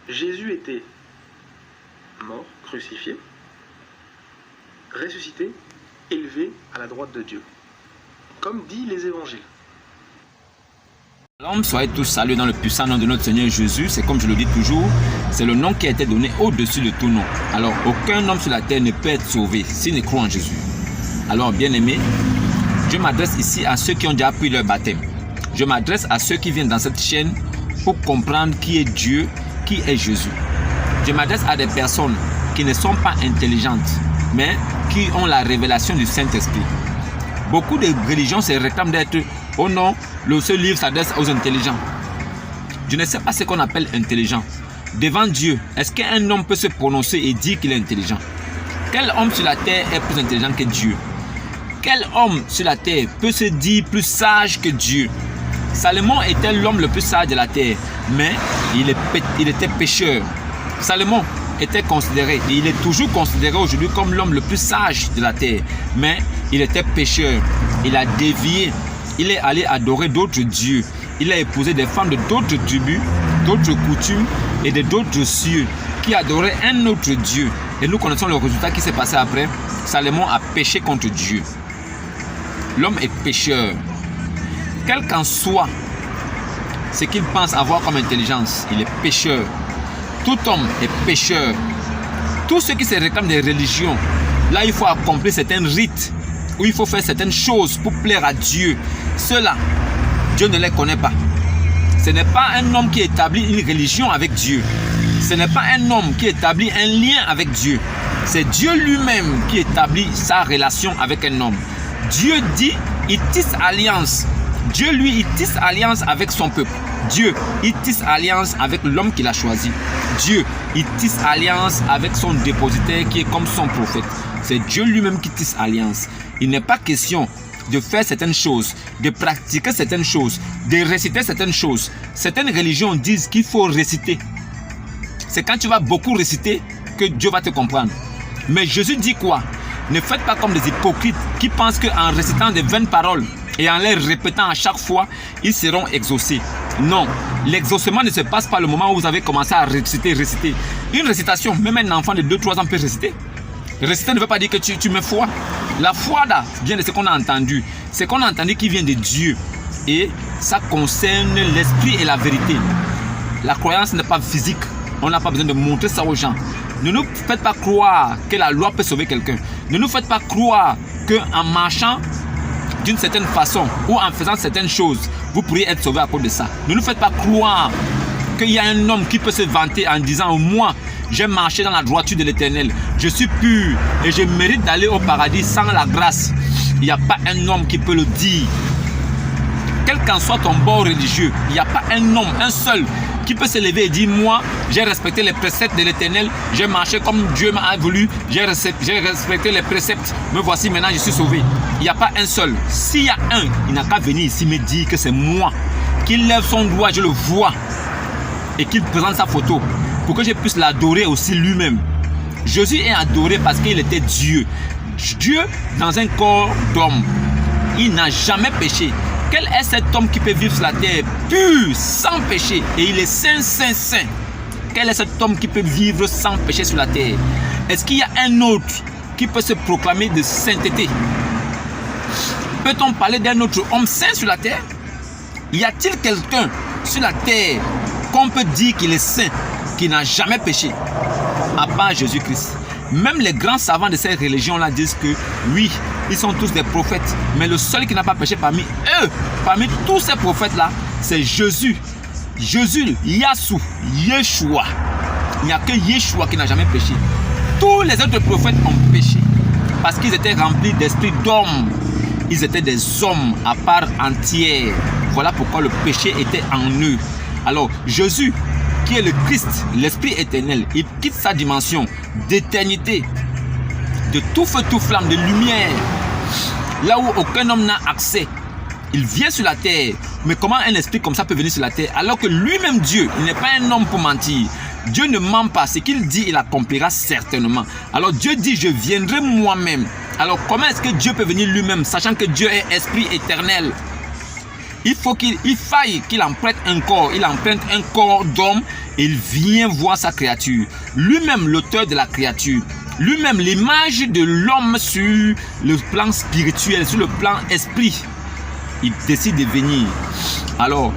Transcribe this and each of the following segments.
Jésus était mort, crucifié, ressuscité, élevé à la droite de Dieu, comme dit les évangiles. L'homme soyez tous salués dans le puissant nom de notre Seigneur Jésus. C'est comme je le dis toujours, c'est le nom qui a été donné au-dessus de tout nom. Alors aucun homme sur la terre ne peut être sauvé s'il ne croit en Jésus. Alors bien aimé, je m'adresse ici à ceux qui ont déjà pris leur baptême. Je m'adresse à ceux qui viennent dans cette chaîne pour comprendre qui est Dieu, qui est Jésus. Je m'adresse à des personnes qui ne sont pas intelligentes, mais qui ont la révélation du Saint-Esprit. Beaucoup de religions se réclament d'être, oh non, ce livre s'adresse aux intelligents. Je ne sais pas ce qu'on appelle intelligent. Devant Dieu, est-ce qu'un homme peut se prononcer et dire qu'il est intelligent? Quel homme sur la terre est plus intelligent que Dieu? Quel homme sur la terre peut se dire plus sage que Dieu? Salomon était l'homme le plus sage de la terre, mais il était pécheur. Salomon était considéré, et il est toujours considéré aujourd'hui comme l'homme le plus sage de la terre, mais il était pécheur. Il a dévié, il est allé adorer d'autres dieux, il a épousé des femmes de d'autres tribus, d'autres coutumes et de d'autres cieux qui adoraient un autre Dieu. Et nous connaissons le résultat qui s'est passé après. Salomon a péché contre Dieu. L'homme est pécheur. Quel qu'en soit ce qu'il pense avoir comme intelligence, il est pécheur. Tout homme est pécheur. Tous ceux qui se réclament des religions, là il faut accomplir certains rites, où il faut faire certaines choses pour plaire à Dieu. Ceux-là, Dieu ne les connaît pas. Ce n'est pas un homme qui établit une religion avec Dieu. Ce n'est pas un homme qui établit un lien avec Dieu. C'est Dieu lui-même qui établit sa relation avec un homme. Dieu dit, il tisse alliance. Dieu, lui, il tisse alliance avec son peuple. Dieu, il tisse alliance avec l'homme qu'il a choisi. Dieu, il tisse alliance avec son dépositaire qui est comme son prophète. C'est Dieu lui-même qui tisse alliance. Il n'est pas question de faire certaines choses, de pratiquer certaines choses, de réciter certaines choses. Certaines religions disent qu'il faut réciter. C'est quand tu vas beaucoup réciter que Dieu va te comprendre. Mais Jésus dit quoi? Ne faites pas comme des hypocrites qui pensent qu'en récitant des vaines paroles et en les répétant à chaque fois, ils seront exaucés. Non, l'exaucement ne se passe pas le moment où vous avez commencé à réciter. Une récitation, même un enfant de 2-3 ans peut réciter. Réciter ne veut pas dire que tu mets foi. La foi là vient de ce qu'on a entendu. Ce qu'on a entendu qui vient de Dieu. Et ça concerne l'esprit et la vérité. La croyance n'est pas physique. On n'a pas besoin de montrer ça aux gens. Ne nous faites pas croire que la loi peut sauver quelqu'un. Ne nous faites pas croire qu'en marchant d'une certaine façon ou en faisant certaines choses, vous pourriez être sauvé à cause de ça. Ne nous faites pas croire qu'il y a un homme qui peut se vanter en disant « Moi, j'ai marché dans la droiture de l'Éternel. Je suis pur et je mérite d'aller au paradis sans la grâce. » Il n'y a pas un homme qui peut le dire. Quel qu'en soit ton bord religieux, il n'y a pas un homme, un seul, qui peut se lever et dire « Moi, j'ai respecté les préceptes de l'Éternel, j'ai marché comme Dieu m'a voulu, j'ai respecté les préceptes, me voici maintenant, je suis sauvé. » Il n'y a pas un seul. S'il y a un, il n'a qu'à venir ici me dire que c'est moi. Qu'il lève son doigt, je le vois, et qu'il présente sa photo pour que je puisse l'adorer aussi lui-même. Jésus est adoré parce qu'il était Dieu. Dieu dans un corps d'homme. Il n'a jamais péché. Quel est cet homme qui peut vivre sur la terre pur, sans péché? Et il est saint, saint, saint. Quel est cet homme qui peut vivre sans péché sur la terre? Est-ce qu'il y a un autre qui peut se proclamer de sainteté? Peut-on parler d'un autre homme saint sur la terre? Y a-t-il quelqu'un sur la terre qu'on peut dire qu'il est saint, qui n'a jamais péché, à part Jésus-Christ? Même les grands savants de cette religion-là disent que oui, ils sont tous des prophètes, mais le seul qui n'a pas péché parmi eux, parmi tous ces prophètes-là, c'est Jésus. Jésus, Yassou, Yeshua. Il n'y a que Yeshua qui n'a jamais péché. Tous les autres prophètes ont péché parce qu'ils étaient remplis d'esprit d'homme. Ils étaient des hommes à part entière. Voilà pourquoi le péché était en eux. Alors, Jésus, qui est le Christ, l'Esprit éternel, il quitte sa dimension d'éternité, de tout feu, tout flamme, de lumière, là où aucun homme n'a accès. Il vient sur la terre. Mais comment un esprit comme ça peut venir sur la terre alors que lui-même Dieu, il n'est pas un homme pour mentir. Dieu ne ment pas. Ce qu'il dit, il accomplira certainement. Alors Dieu dit, je viendrai moi-même. Alors comment est-ce que Dieu peut venir lui-même, sachant que Dieu est esprit éternel? il faut qu'il faille qu'il emprunte un corps. Il emprunte un corps d'homme. Il vient voir sa créature. Lui-même, l'auteur de la créature. Lui-même, l'image de l'homme sur le plan spirituel, sur le plan esprit. Il décide de venir. Alors,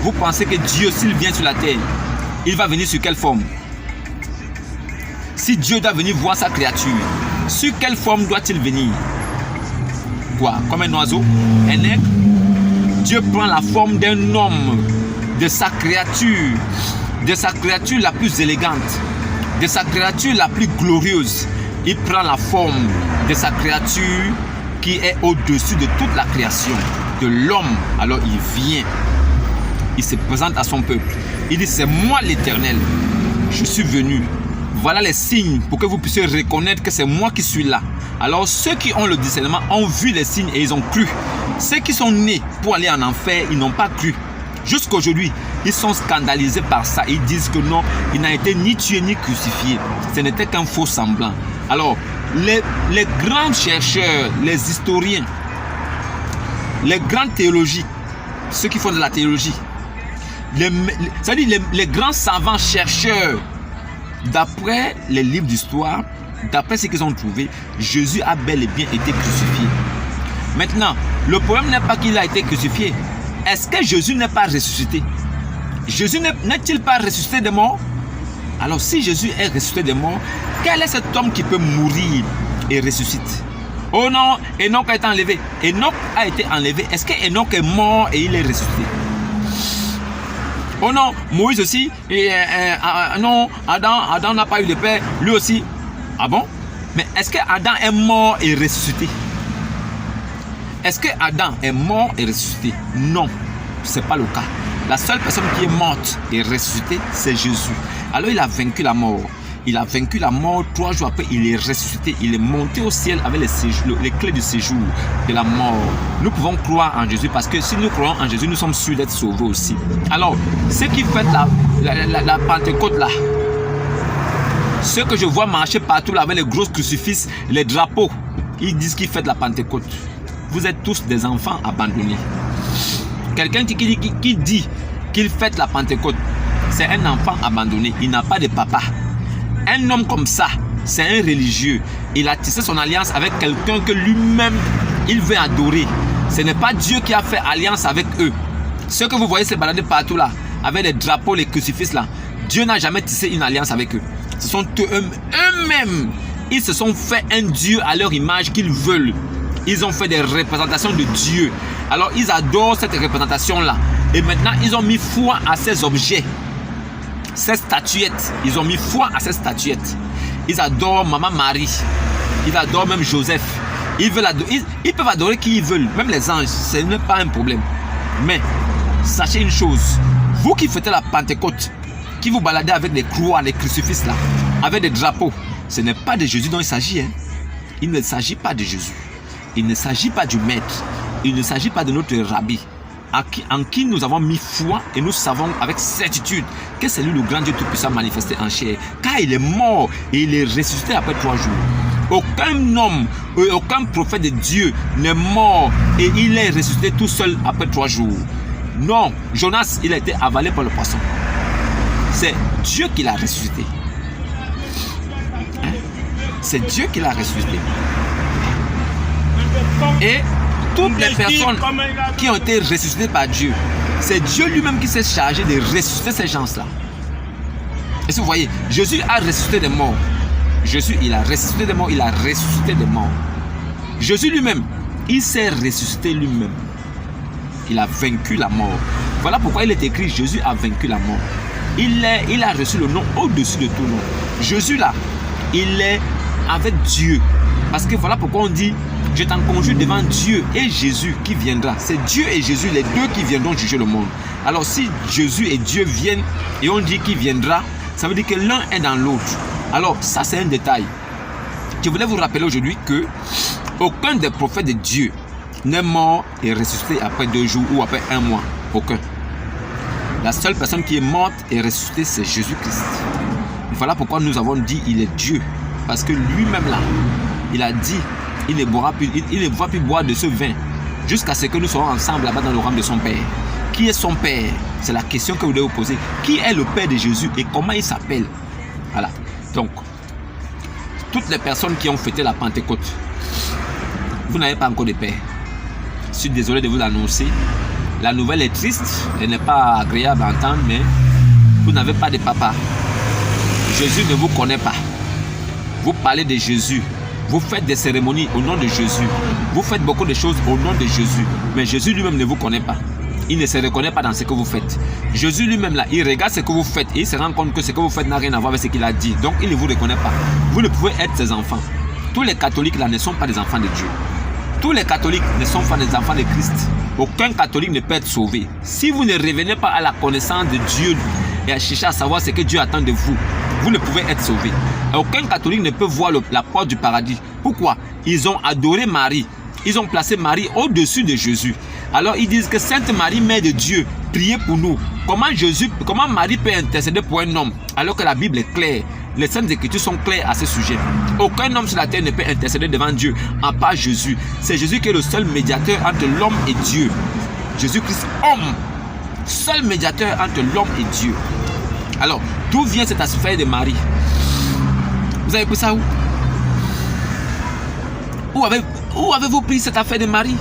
vous pensez que Dieu, s'il vient sur la terre, il va venir sur quelle forme? Si Dieu doit venir voir sa créature, sur quelle forme doit-il venir? Quoi? Comme un oiseau? Un aigle? Dieu prend la forme d'un homme, de sa créature la plus élégante, de sa créature la plus glorieuse. Il prend la forme de sa créature qui est au-dessus de toute la création, de l'homme. Alors il vient, il se présente à son peuple. Il dit, c'est moi l'Éternel, je suis venu. Voilà les signes pour que vous puissiez reconnaître que c'est moi qui suis là. Alors ceux qui ont le discernement ont vu les signes et ils ont cru. Ceux qui sont nés pour aller en enfer, ils n'ont pas cru. Jusqu'aujourd'hui, ils sont scandalisés par ça. Ils disent que non, il n'a été ni tué ni crucifié. Ce n'était qu'un faux semblant. Alors, les grands chercheurs, les historiens, les grandes théologies, ceux qui font de la théologie, c'est-à-dire les grands savants chercheurs, d'après les livres d'histoire, d'après ce qu'ils ont trouvé, Jésus a bel et bien été crucifié. Maintenant, le problème n'est pas qu'il a été crucifié. Est-ce que Jésus n'est pas ressuscité? Jésus n'est-il pas ressuscité des morts? Alors si Jésus est ressuscité des morts, quel est cet homme qui peut mourir et ressuscite? Oh non, Enoch a été enlevé. Enoch a été enlevé. Est-ce que Enoch est mort et il est ressuscité? Oh non, Moïse aussi. Non, Adam n'a pas eu de père. Lui aussi. Ah bon? Mais est-ce que Adam est mort et ressuscité? Est-ce que Adam est mort et ressuscité? Non, ce n'est pas le cas. La seule personne qui est morte et ressuscitée, c'est Jésus. Alors il a vaincu la mort. Il a vaincu la mort. 3 jours après, il est ressuscité. Il est monté au ciel avec les clés du séjour de la mort. Nous pouvons croire en Jésus parce que si nous croyons en Jésus, nous sommes sûrs d'être sauvés aussi. Alors, ceux qui fêtent la Pentecôte là, ceux que je vois marcher partout là avec les gros crucifix, les drapeaux, ils disent qu'ils fêtent la Pentecôte. Vous êtes tous des enfants abandonnés. Quelqu'un qui dit qu'il fête la Pentecôte, c'est un enfant abandonné. Il n'a pas de papa. Un homme comme ça, c'est un religieux. Il a tissé son alliance avec quelqu'un que lui-même, il veut adorer. Ce n'est pas Dieu qui a fait alliance avec eux. Ceux que vous voyez se balader partout là, avec les drapeaux, les crucifixes là, Dieu n'a jamais tissé une alliance avec eux. Ce sont eux-mêmes. Ils se sont fait un Dieu à leur image qu'ils veulent. Ils ont fait des représentations de Dieu. Alors ils adorent cette représentation-là. Et maintenant, ils ont mis foi à ces objets. Ces statuettes. Ils ont mis foi à ces statuettes. Ils adorent Maman Marie. Ils adorent même Joseph. Ils peuvent adorer qui ils veulent. Même les anges. Ce n'est pas un problème. Mais, sachez une chose. Vous qui fêtez la Pentecôte, qui vous baladez avec des croix, les crucifixes là, avec des drapeaux, ce n'est pas de Jésus dont il s'agit. Il ne s'agit pas de Jésus. Il ne s'agit pas du maître. Il ne s'agit pas de notre rabbi. En qui nous avons mis foi et nous savons avec certitude que c'est lui le grand Dieu tout-puissant manifesté en chair. Car il est mort et il est ressuscité après 3 jours. Aucun homme, aucun prophète de Dieu n'est mort et il est ressuscité tout seul après 3 jours. Non, Jonas, il a été avalé par le poisson. C'est Dieu qui l'a ressuscité. C'est Dieu qui l'a ressuscité. Et toutes les personnes qui ont été ressuscitées par Dieu, c'est Dieu lui-même qui s'est chargé de ressusciter ces gens-là. Et si vous voyez, Jésus a ressuscité des morts. Jésus, il a ressuscité des morts, il a ressuscité des morts. Jésus lui-même, il s'est ressuscité lui-même. Il a vaincu la mort. Voilà pourquoi il est écrit, Jésus a vaincu la mort. Il a reçu le nom au-dessus de tout nom. Jésus là, il est avec Dieu. Parce que voilà pourquoi on dit, je t'en conjure devant Dieu et Jésus qui viendra. C'est Dieu et Jésus, les deux qui viendront juger le monde. Alors si Jésus et Dieu viennent et on dit qu'il viendra, ça veut dire que l'un est dans l'autre. Alors ça c'est un détail. Je voulais vous rappeler aujourd'hui que aucun des prophètes de Dieu n'est mort et ressuscité après 2 jours ou après 1 mois. Aucun. La seule personne qui est morte et ressuscitée, c'est Jésus-Christ. Voilà pourquoi nous avons dit il est Dieu. Parce que lui-même là, il a dit, il ne voit plus boire de ce vin jusqu'à ce que nous soyons ensemble là-bas dans le royaume de son Père. Qui est son Père? C'est la question que vous devez vous poser. Qui est le Père de Jésus et comment il s'appelle? Voilà. Donc, toutes les personnes qui ont fêté la Pentecôte, vous n'avez pas encore de Père. Je suis désolé de vous l'annoncer. La nouvelle est triste, elle n'est pas agréable à entendre, mais vous n'avez pas de papa. Jésus ne vous connaît pas. Vous parlez de Jésus. Vous faites des cérémonies au nom de Jésus. Vous faites beaucoup de choses au nom de Jésus. Mais Jésus lui-même ne vous connaît pas. Il ne se reconnaît pas dans ce que vous faites. Jésus lui-même là, il regarde ce que vous faites et il se rend compte que ce que vous faites n'a rien à voir avec ce qu'il a dit. Donc il ne vous reconnaît pas. Vous ne pouvez être ses enfants. Tous les catholiques là ne sont pas des enfants de Dieu. Tous les catholiques ne sont pas des enfants de Christ. Aucun catholique ne peut être sauvé. Si vous ne revenez pas à la connaissance de Dieu et à chercher à savoir ce que Dieu attend de vous, vous ne pouvez être sauvé. Aucun catholique ne peut voir la porte du paradis. Pourquoi? Ils ont adoré Marie. Ils ont placé Marie au-dessus de Jésus. Alors ils disent que Sainte Marie, Mère de Dieu, priez pour nous. Comment Marie peut intercéder pour un homme alors que la Bible est claire? Les Saintes Écritures sont claires à ce sujet. Aucun homme sur la terre ne peut intercéder devant Dieu à part Jésus. C'est Jésus qui est le seul médiateur entre l'homme et Dieu. Jésus-Christ, homme, seul médiateur entre l'homme et Dieu. Alors, d'où vient cette affaire de Marie? Vous avez pris ça où? Où avez-vous pris cette affaire de Marie?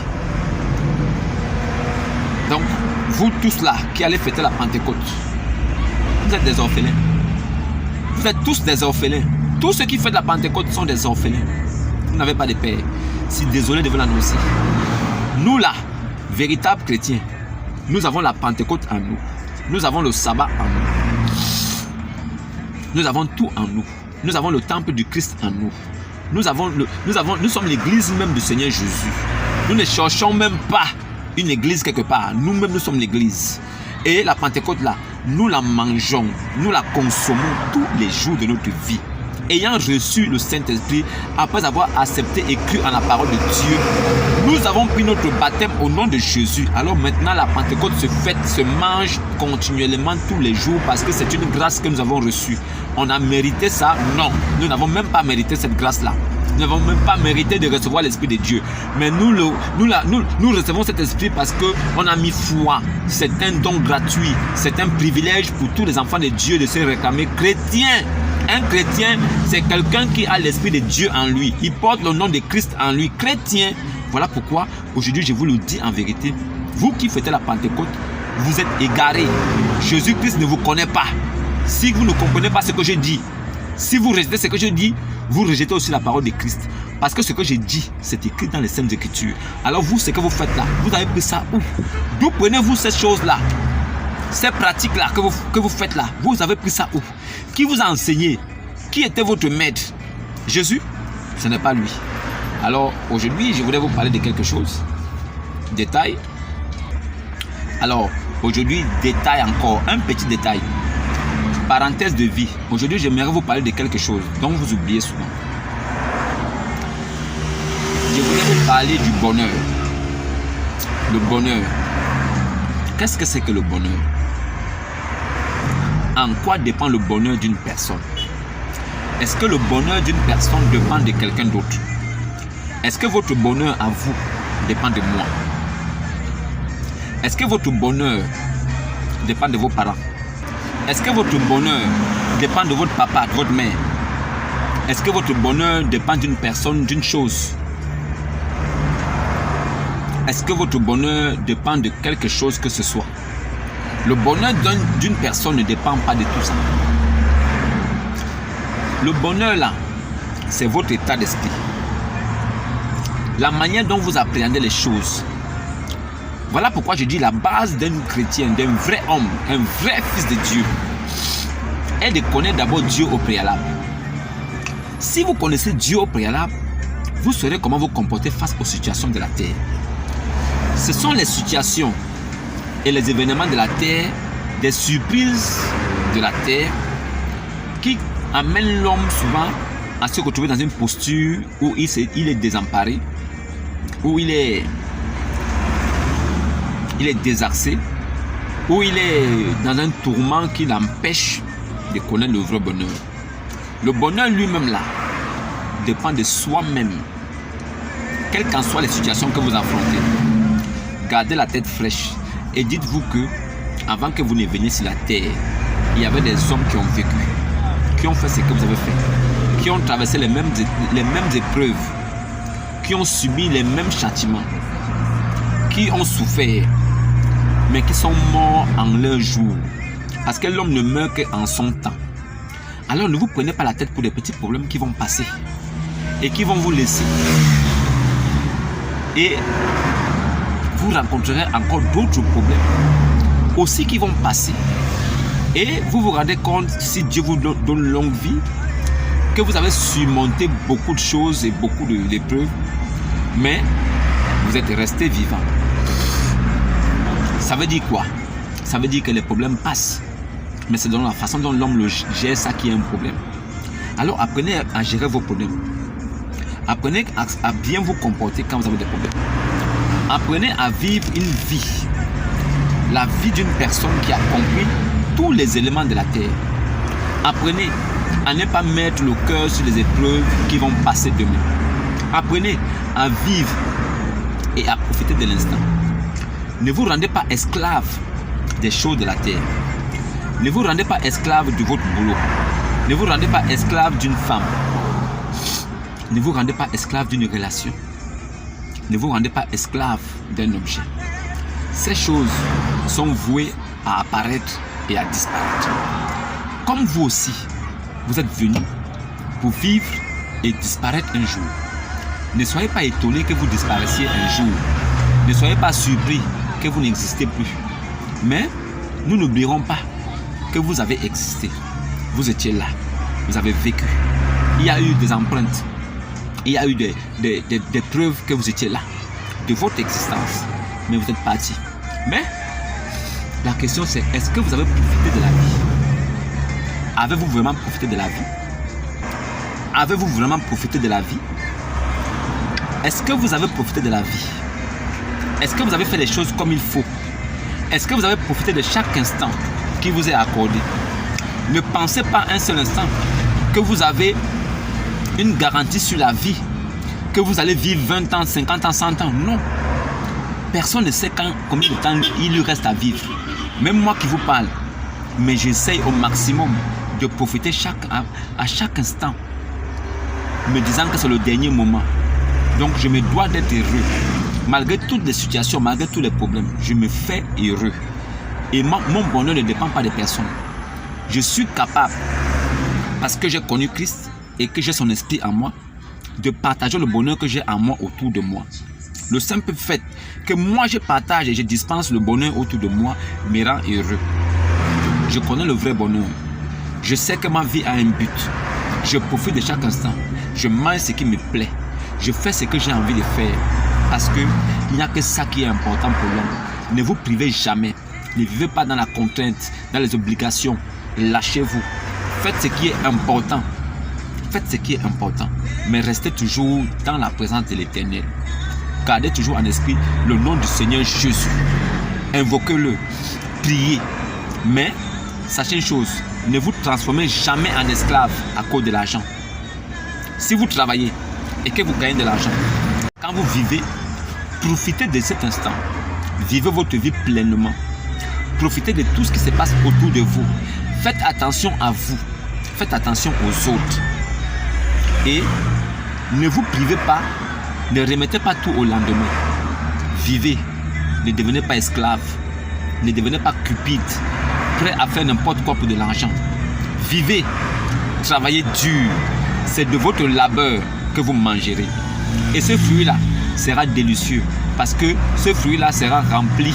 Donc, vous tous là qui allez fêter la Pentecôte, vous êtes des orphelins. Vous êtes tous des orphelins. Tous ceux qui fêtent la Pentecôte sont des orphelins. Vous n'avez pas de père. Je suis désolé de vous l'annoncer. Nous là, véritables chrétiens, nous avons la Pentecôte en nous. Nous avons le sabbat en nous. Nous avons tout en nous. Nous avons le temple du Christ en nous. Nous sommes l'église même du Seigneur Jésus. Nous ne cherchons même pas une église quelque part. Nous-mêmes, nous sommes l'église. Et la Pentecôte là, nous la mangeons, nous la consommons tous les jours de notre vie. Ayant reçu le Saint-Esprit, après avoir accepté et cru en la parole de Dieu, nous avons pris notre baptême au nom de Jésus. Alors maintenant, la Pentecôte se fête, se mange continuellement tous les jours parce que c'est une grâce que nous avons reçue. On a mérité ça? Non, nous n'avons même pas mérité cette grâce-là. Nous n'avons même pas mérité de recevoir l'Esprit de Dieu. Mais nous recevons cet Esprit parce qu'on a mis foi. C'est un don gratuit. C'est un privilège pour tous les enfants de Dieu de se réclamer chrétiens. Un chrétien, c'est quelqu'un qui a l'Esprit de Dieu en lui. Il porte le nom de Christ en lui. Chrétien. Voilà pourquoi aujourd'hui je vous le dis en vérité. Vous qui fêtez la Pentecôte, vous êtes égarés. Jésus-Christ ne vous connaît pas. Si vous ne comprenez pas ce que je dis, si vous rejetez ce que je dis, vous rejetez aussi la parole de Christ. Parce que ce que j'ai dit, c'est écrit dans les Saintes Écritures. Alors vous, ce que vous faites là, vous avez pris ça où? D'où prenez-vous ces choses-là? Ces pratiques-là que vous faites là, vous avez pris ça où? Qui vous a enseigné? Qui était votre maître? Jésus? Ce n'est pas lui. Alors aujourd'hui, je voudrais vous parler de quelque chose. Détail. Alors aujourd'hui, détail encore, un petit détail. Parenthèse de vie. Aujourd'hui, j'aimerais vous parler de quelque chose dont vous oubliez souvent. Je voulais vous parler du bonheur. Le bonheur. Qu'est-ce que c'est que le bonheur? En quoi dépend le bonheur d'une personne? Est-ce que le bonheur d'une personne dépend de quelqu'un d'autre? Est-ce que votre bonheur à vous dépend de moi? Est-ce que votre bonheur dépend de vos parents? Est-ce que votre bonheur dépend de votre papa, de votre mère? Est-ce que votre bonheur dépend d'une personne, d'une chose? Est-ce que votre bonheur dépend de quelque chose que ce soit? Le bonheur d'une personne ne dépend pas de tout ça. Le bonheur là, c'est votre état d'esprit. La manière dont vous appréhendez les choses. Voilà pourquoi je dis la base d'un chrétien, d'un vrai homme, un vrai fils de Dieu, est de connaître d'abord Dieu au préalable. Si vous connaissez Dieu au préalable, vous saurez comment vous comporter face aux situations de la terre. Ce sont les situations et les événements de la terre, des surprises de la terre, qui amènent l'homme souvent à se retrouver dans une posture où il est désemparé, où il est désaxé, où il est dans un tourment qui l'empêche de connaître le vrai bonheur. Le bonheur lui-même là dépend de soi-même, quelles qu'en soient les situations que vous affrontez. gardez la tête fraîche et dites-vous que avant que vous ne veniez sur la terre, il y avait des hommes qui ont vécu, qui ont fait ce que vous avez fait, qui ont traversé les mêmes épreuves, qui ont subi les mêmes châtiments, qui ont souffert, mais qui sont morts en leur jour. Parce que l'homme ne meurt qu'en son temps. Alors ne vous prenez pas la tête pour des petits problèmes qui vont passer et qui vont vous laisser. Et vous rencontrerez encore d'autres problèmes aussi qui vont passer. Et vous vous rendez compte, si Dieu vous donne longue vie, que vous avez surmonté beaucoup de choses et beaucoup d'épreuves, mais vous êtes resté vivant. Ça veut dire quoi? Ça veut dire que les problèmes passent. Mais c'est dans la façon dont l'homme le gère ça qui est un problème. Alors apprenez à gérer vos problèmes. Apprenez à bien vous comporter quand vous avez des problèmes. Apprenez à vivre une vie. La vie d'une personne qui a compris tous les éléments de la terre. Apprenez à ne pas mettre le cœur sur les épreuves qui vont passer demain. Apprenez à vivre et à profiter de l'instant. Ne vous rendez pas esclave des choses de la terre. Ne vous rendez pas esclave de votre boulot. Ne vous rendez pas esclave d'une femme. Ne vous rendez pas esclave d'une relation. Ne vous rendez pas esclave d'un objet. Ces choses sont vouées à apparaître et à disparaître. Comme vous aussi, vous êtes venus pour vivre et disparaître un jour. Ne soyez pas étonnés que vous disparaissiez un jour. Ne soyez pas surpris que vous n'existez plus. Mais nous n'oublierons pas que vous avez existé. Vous étiez là. Vous avez vécu. Il y a eu des empreintes. Il y a eu des preuves que vous étiez là. De votre existence. Mais vous êtes parti. Mais la question c'est, est-ce que vous avez profité de la vie? Avez-vous vraiment profité de la vie? Avez-vous vraiment profité de la vie? Est-ce que vous avez profité de la vie? Est-ce que vous avez fait les choses comme il faut? Est-ce que vous avez profité de chaque instant qui vous est accordé? Ne pensez pas un seul instant que vous avez une garantie sur la vie, que vous allez vivre 20 ans, 50 ans, 100 ans. Non. Personne ne sait combien de temps il lui reste à vivre. Même moi qui vous parle. Mais j'essaye au maximum de profiter à chaque instant, me disant que c'est le dernier moment. Donc je me dois d'être heureux. Malgré toutes les situations, malgré tous les problèmes, je me fais heureux. Et mon bonheur ne dépend pas des personnes. Je suis capable, parce que j'ai connu Christ et que j'ai son esprit en moi, de partager le bonheur que j'ai en moi autour de moi. Le simple fait que moi je partage et je dispense le bonheur autour de moi me rend heureux. Je connais le vrai bonheur. Je sais que ma vie a un but. Je profite de chaque instant. Je mange ce qui me plaît. Je fais ce que j'ai envie de faire. Parce qu'il n'y a que ça qui est important pour l'homme. Ne vous privez jamais. Ne vivez pas dans la contrainte, dans les obligations. Lâchez-vous. Faites ce qui est important. Faites ce qui est important. Mais restez toujours dans la présence de l'Éternel. Gardez toujours en esprit le nom du Seigneur Jésus. Invoquez-le. Priez. Mais sachez une chose. Ne vous transformez jamais en esclave à cause de l'argent. Si vous travaillez et que vous gagnez de l'argent, quand vous vivez, profitez de cet instant. Vivez votre vie pleinement. Profitez de tout ce qui se passe autour de vous. Faites attention à vous. Faites attention aux autres. Et ne vous privez pas. Ne remettez pas tout au lendemain. Vivez. Ne devenez pas esclave. Ne devenez pas cupide. Prêt à faire n'importe quoi pour de l'argent. Vivez. Travaillez dur. C'est de votre labeur que vous mangerez. Et ce fruit-là sera délicieux. Parce que ce fruit-là sera rempli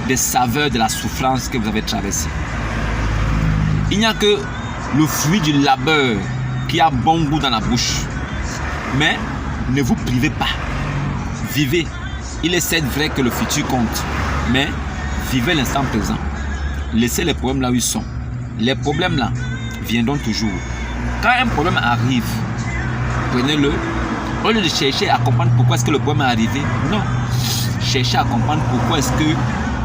des saveurs de la souffrance que vous avez traversée. Il n'y a que le fruit du labeur qui a bon goût dans la bouche. Mais ne vous privez pas. Vivez. Il est certes vrai que le futur compte. Mais vivez l'instant présent. Laissez les problèmes là où ils sont. Les problèmes là viendront toujours. Quand un problème arrive, prenez-le. Au lieu de chercher à comprendre pourquoi est-ce que le problème est arrivé, non. Cherchez à comprendre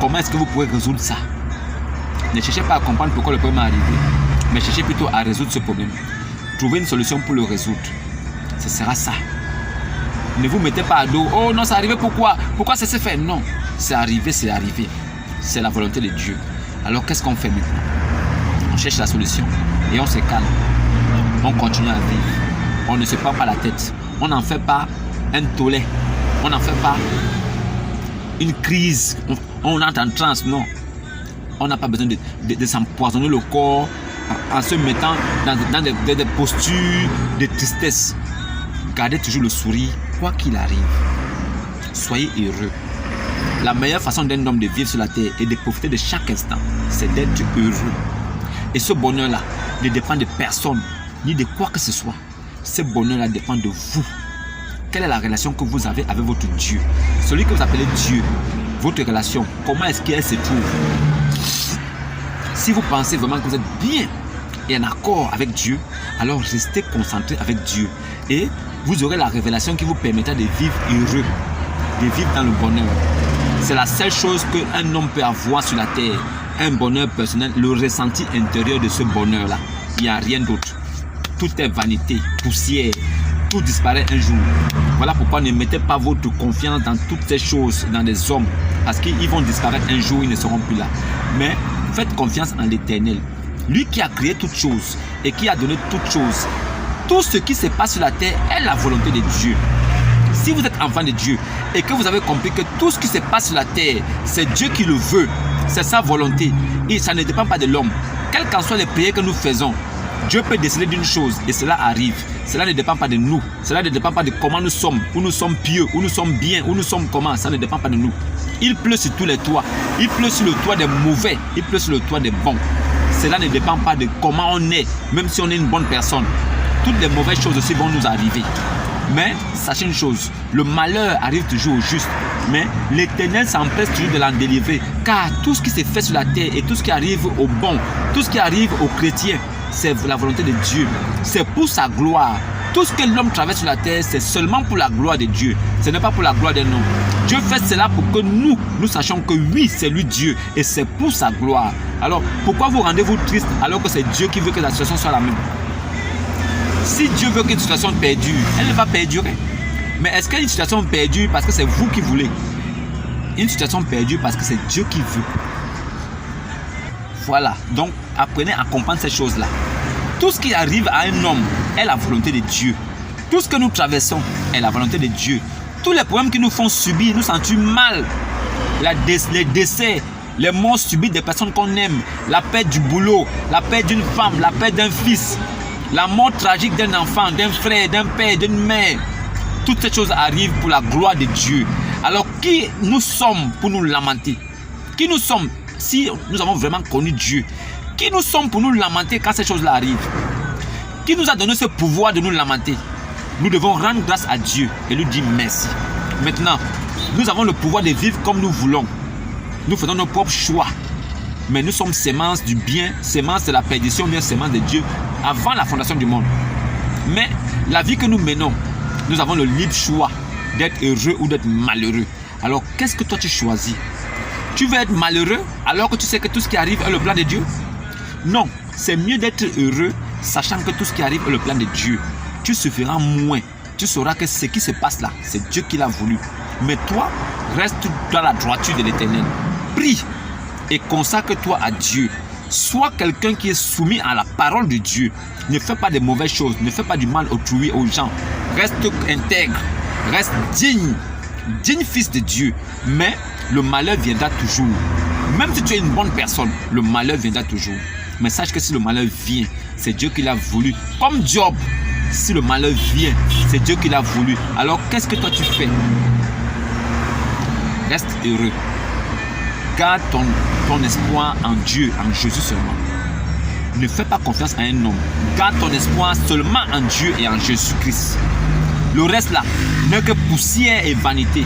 comment est-ce que vous pourrez résoudre ça. Ne cherchez pas à comprendre pourquoi le problème est arrivé, mais cherchez plutôt à résoudre ce problème. Trouvez une solution pour le résoudre. Ce sera ça. Ne vous mettez pas à dos. Oh non, c'est arrivé pourquoi? Pourquoi ça s'est fait? Non. c'est arrivé, c'est arrivé. C'est la volonté de Dieu. Alors qu'est-ce qu'on fait maintenant? On cherche la solution et on se calme. On continue à vivre. On ne se prend pas la tête. On n'en fait pas un tollé. On n'en fait pas une crise. On entre en transe, non. On n'a pas besoin de s'empoisonner le corps en se mettant dans des postures de tristesse. Gardez toujours le sourire, quoi qu'il arrive. Soyez heureux. La meilleure façon d'un homme de vivre sur la terre et de profiter de chaque instant, c'est d'être heureux. Et ce bonheur-là ne dépend de personne, ni de quoi que ce soit. Ce bonheur-là dépend de vous. Quelle est la relation que vous avez avec votre Dieu? Celui que vous appelez Dieu, votre relation, comment est-ce qu'elle se trouve? Si vous pensez vraiment que vous êtes bien et en accord avec Dieu, alors restez concentré avec Dieu. Et vous aurez la révélation qui vous permettra de vivre heureux, de vivre dans le bonheur. C'est la seule chose qu'un homme peut avoir sur la terre, un bonheur personnel, le ressenti intérieur de ce bonheur-là. Il n'y a rien d'autre. Tout est vanité, poussière, tout disparaît un jour. Voilà pourquoi ne mettez pas votre confiance dans toutes ces choses, dans les hommes, parce qu'ils vont disparaître un jour, ils ne seront plus là. Mais faites confiance en l'Éternel, lui qui a créé toutes choses et qui a donné toutes choses. Tout ce qui se passe sur la terre est la volonté de Dieu. Si vous êtes enfant de Dieu et que vous avez compris que tout ce qui se passe sur la terre, c'est Dieu qui le veut, c'est sa volonté et ça ne dépend pas de l'homme. Quelles qu'en soient les prières que nous faisons, Dieu peut décider d'une chose et cela arrive. Cela ne dépend pas de nous. Cela ne dépend pas de comment nous sommes, où nous sommes pieux, où nous sommes bien, où nous sommes comment. Ça ne dépend pas de nous. Il pleut sur tous les toits. Il pleut sur le toit des mauvais. Il pleut sur le toit des bons. Cela ne dépend pas de comment on est, même si on est une bonne personne. Toutes les mauvaises choses aussi vont nous arriver. Mais sachez une chose, le malheur arrive toujours au juste. Mais l'Éternel s'empresse toujours de l'en délivrer. Car tout ce qui se fait sur la terre et tout ce qui arrive aux bons, tout ce qui arrive aux chrétiens, c'est la volonté de Dieu. C'est pour sa gloire. Tout ce que l'homme traverse sur la terre, c'est seulement pour la gloire de Dieu. Ce n'est pas pour la gloire d'un homme. Dieu fait cela pour que nous sachions que oui, c'est lui Dieu et c'est pour sa gloire. Alors, pourquoi vous rendez-vous triste alors que c'est Dieu qui veut que la situation soit la même? Si Dieu veut qu'une situation perdure, elle ne va perdurer. Mais est-ce qu'une situation perdure parce que c'est vous qui voulez? Une situation perdure parce que c'est Dieu qui veut. Voilà, donc apprenez à comprendre ces choses-là. Tout ce qui arrive à un homme est la volonté de Dieu. Tout ce que nous traversons est la volonté de Dieu. Tous les problèmes qui nous font subir, nous sentir mal, les décès, les morts subies des personnes qu'on aime, la perte du boulot, la perte d'une femme, la perte d'un fils, la mort tragique d'un enfant, d'un frère, d'un père, d'une mère. Toutes ces choses arrivent pour la gloire de Dieu. Alors qui nous sommes pour nous lamenter? Qui nous sommes si nous avons vraiment connu Dieu? Qui nous sommes pour nous lamenter quand ces choses-là arrivent? Qui nous a donné ce pouvoir de nous lamenter? Nous devons rendre grâce à Dieu et lui dire merci. Maintenant, nous avons le pouvoir de vivre comme nous voulons. Nous faisons nos propres choix. Mais nous sommes sémences du bien, sémences de la perdition, bien sémences de Dieu avant la fondation du monde. Mais la vie que nous menons, nous avons le libre choix d'être heureux ou d'être malheureux. Alors qu'est-ce que toi tu choisis? Tu veux être malheureux alors que tu sais que tout ce qui arrive est le plan de Dieu? Non, c'est mieux d'être heureux sachant que tout ce qui arrive est le plan de Dieu. Tu souffriras moins. Tu sauras que ce qui se passe là, c'est Dieu qui l'a voulu. Mais toi, reste dans la droiture de l'Éternel. Prie et consacre-toi à Dieu. Sois quelqu'un qui est soumis à la parole de Dieu. Ne fais pas de mauvaises choses. Ne fais pas du mal autrui aux gens. Reste intègre. Reste digne. Digne fils de Dieu. Mais le malheur viendra toujours. Même si tu es une bonne personne, le malheur viendra toujours. Mais sache que si le malheur vient, c'est Dieu qui l'a voulu. Comme Job, si le malheur vient, c'est Dieu qui l'a voulu. Alors qu'est-ce que toi tu fais? Reste heureux. Garde ton espoir en Dieu, en Jésus seulement. Ne fais pas confiance à un homme. Garde ton espoir seulement en Dieu et en Jésus-Christ. Le reste là n'est que poussière et vanité.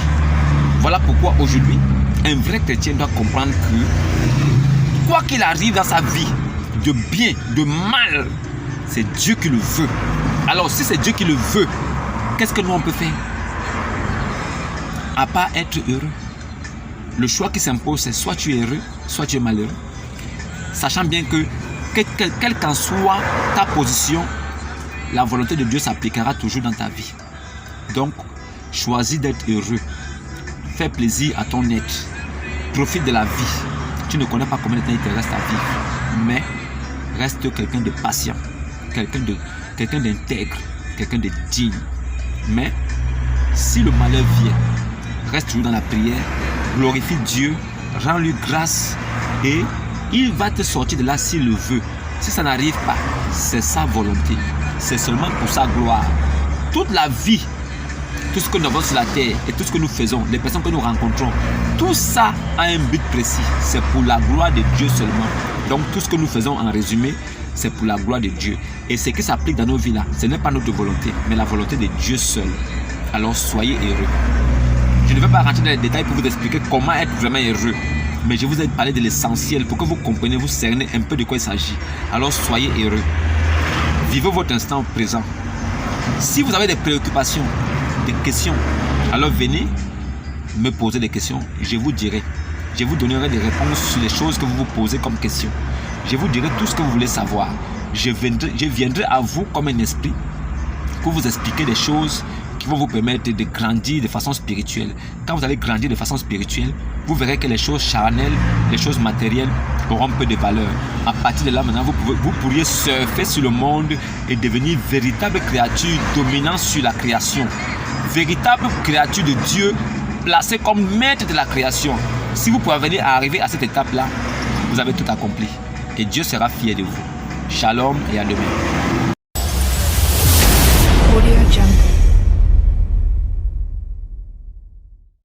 Voilà pourquoi aujourd'hui, un vrai chrétien doit comprendre que quoi qu'il arrive dans sa vie, de bien, de mal, c'est Dieu qui le veut. Alors si c'est Dieu qui le veut, qu'est-ce que nous on peut faire? À part être heureux. Le choix qui s'impose, c'est soit tu es heureux, soit tu es malheureux. Sachant bien que, quelle qu'en soit ta position, la volonté de Dieu s'appliquera toujours dans ta vie. Donc, choisis d'être heureux. Fais plaisir à ton être. profites de la vie. Tu ne connais pas combien de temps il te reste à vivre, mais reste quelqu'un de patient, quelqu'un d'intègre, quelqu'un de digne. Mais si le malheur vient, reste toujours dans la prière, glorifie Dieu, rends-lui grâce et il va te sortir de là s'il le veut. Si ça n'arrive pas, c'est sa volonté, c'est seulement pour sa gloire. Toute la vie, tout ce que nous avons sur la terre et tout ce que nous faisons, les personnes que nous rencontrons, tout ça a un but précis, c'est pour la gloire de Dieu seulement. Donc tout ce que nous faisons en résumé, c'est pour la gloire de Dieu. Et ce qui s'applique dans nos vies là, ce n'est pas notre volonté, mais la volonté de Dieu seul. Alors soyez heureux. Je ne vais pas rentrer dans les détails pour vous expliquer comment être vraiment heureux, mais je vous ai parlé de l'essentiel pour que vous compreniez, vous cernez un peu de quoi il s'agit. Alors soyez heureux. Vivez votre instant présent. Si vous avez des préoccupations, des questions, alors venez me poser des questions, je vous dirai. Je vous donnerai des réponses sur les choses que vous vous posez comme questions. Je vous dirai tout ce que vous voulez savoir. Je viendrai à vous comme un esprit pour vous expliquer des choses qui vont vous permettre de grandir de façon spirituelle. Quand vous allez grandir de façon spirituelle, vous verrez que les choses charnelles, les choses matérielles auront peu de valeur. À partir de là, maintenant, vous pourriez surfer sur le monde et devenir véritable créature dominant sur la création. Véritable créature de Dieu, placée comme maître de la création. Si vous pouvez arriver à cette étape-là, vous avez tout accompli. Et Dieu sera fier de vous. Shalom et à demain.